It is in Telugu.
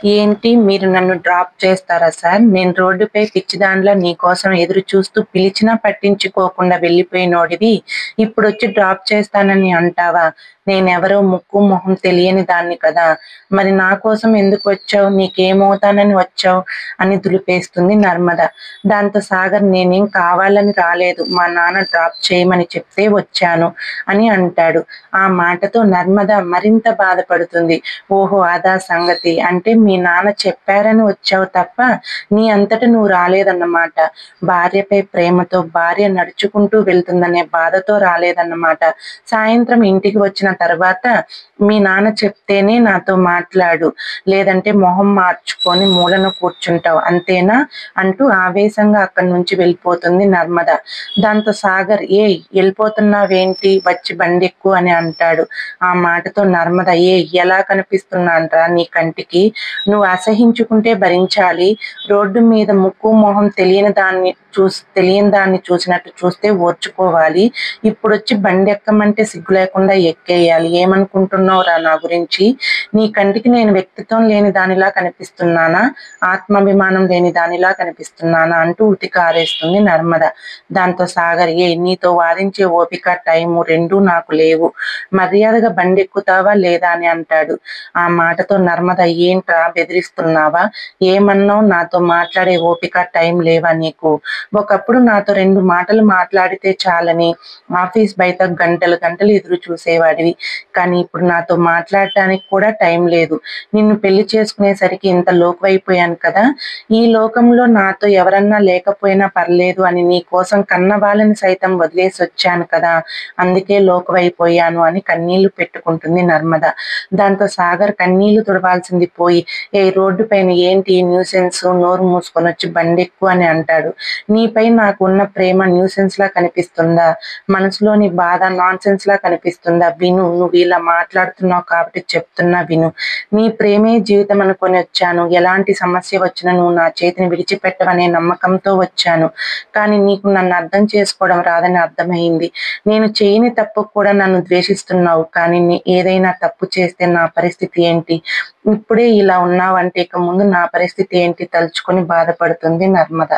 ఏంటి మీరు నన్ను డ్రాప్ చేస్తారా సార్? నేను రోడ్డుపై పిచ్చిదానిలా నీకోసం ఎదురు చూస్తూ పిలిచినా పట్టించుకోకుండా వెళ్ళిపోయినోడివి, ఇప్పుడొచ్చి డ్రాప్ చేస్తానని అంటావా? నేనెవరో ముక్కు, మొహం తెలియని దాన్ని కదా! మరి నా కోసం ఎందుకొచ్చావు? నీకేమవుతానని వచ్చావు? అని దులిపేస్తుంది నర్మద. దాంతో సాగర్ నేనేం కావాలని రాలేదు. మా నాన్న డ్రాప్ చేయమని చెప్తే వచ్చాను అని అంటాడు. ఆ మాటతో నర్మద మరింత బాధపడుతుంది. ఓహో! అదా సంగతి. అంటే మీ నాన్న చెప్పారని వచ్చావు తప్ప నీ అంతట నువ్వు రాలేదన్నమాట. భార్యపై ప్రేమతో భార్య నడుచుకుంటూ వెళ్తుందనే బాధతో రాలేదన్నమాట. సాయంత్రం ఇంటికి వచ్చిన తర్వాత మీ నాన్న చెప్తేనే నాతో మాట్లాడు. లేదంటే మొహం మార్చుకొని మూలన కూర్చుంటావు అంతేనా? అంటూ ఆవేశంగా అక్కడి నుంచి వెళ్ళిపోతుంది నర్మద. దాంతో సాగర్ ఏయ్ వెళ్ళిపోతున్నావేంటి? వచ్చి బండెక్కు అని అంటాడు. ఆ మాటతో నర్మద ఎలా కనిపిస్తున్నానురా నీ కంటికి? నువ్వు అసహించుకుంటే భరించాలి. రోడ్డు మీద ముక్కు మొహం తెలియని దాన్ని చూసినట్టు చూస్తే ఓర్చుకోవాలి. ఇప్పుడొచ్చి బండెక్కమంటే సిగ్గు లేకుండా ఎక్కేయాలి. ఏమనుకుంటున్నావురా నా గురించి? నీ కంటికి నేను వ్యక్తిత్వం లేని దానిలా కనిపిస్తున్నానా? ఆత్మాభిమానం లేని దానిలా కనిపిస్తున్నానా? అంటూ ఉతికారేస్తుంది నర్మద. దాంతో సాగర్ నీతో వాదించే ఓపిక, టైము రెండూ నాకు లేవు. మర్యాదగా బండెక్కుతావా లేదా అని అంటాడు. ఆ మాటతో నర్మద ఏంట్రా బెదిరిస్తున్నావా? ఏమన్నావు? నాతో మాట్లాడే ఓపిక, టైం లేవా నీకు? ఒకప్పుడు నాతో 2 మాటలు మాట్లాడితే చాలని ఆఫీస్ బయట గంటలు గంటలు ఎదురు చూసేవాడివి. కానీ ఇప్పుడు నాతో మాట్లాడటానికి కూడా టైం లేదు. నిన్ను పెళ్లి చేసుకునేసరికి ఇంత లోకువైపోయాను కదా! ఈ లోకంలో నాతో ఎవరన్నా లేకపోయినా పర్లేదు అని నీ కోసం కన్న వాళ్ళని సైతం వదిలేసొచ్చాను కదా! అందుకే లోకువైపోయాను అని కన్నీళ్లు పెట్టుకుంటుంది నర్మద. దాంతో సాగర్ కన్నీళ్లు తుడవాల్సింది పోయి రోడ్డు పైన ఏంటి న్యూసెన్స్, నోరు మూసుకొనొచ్చి బండెక్కు అని అంటాడు. నీపై నాకున్న ప్రేమ న్యూసెన్స్ లా కనిపిస్తుందా? మనసులోని బాధ నాన్సెన్స్ లా కనిపిస్తుందా? విను, నువ్వు ఇలా మాట్లాడుతున్నావు కాబట్టి చెప్తున్నా విను. నీ ప్రేమే జీవితం అనుకొని వచ్చాను. ఎలాంటి సమస్య వచ్చినా నువ్వు నా చేతిని విడిచిపెట్టవనే నమ్మకంతో వచ్చాను. కానీ నీకు నన్ను అర్థం చేసుకోవడం రాదని అర్థమైంది. నేను చేయని తప్పుకు కూడా నన్ను ద్వేషిస్తున్నావు. కానీ ఏదైనా తప్పు చేస్తే నా పరిస్థితి ఏంటి? ఇప్పుడే ఇలా ఉన్నావంటే ఇక ముందు నా పరిస్థితి ఏంటి తలుచుకొని బాధపడుతుంది నర్మద.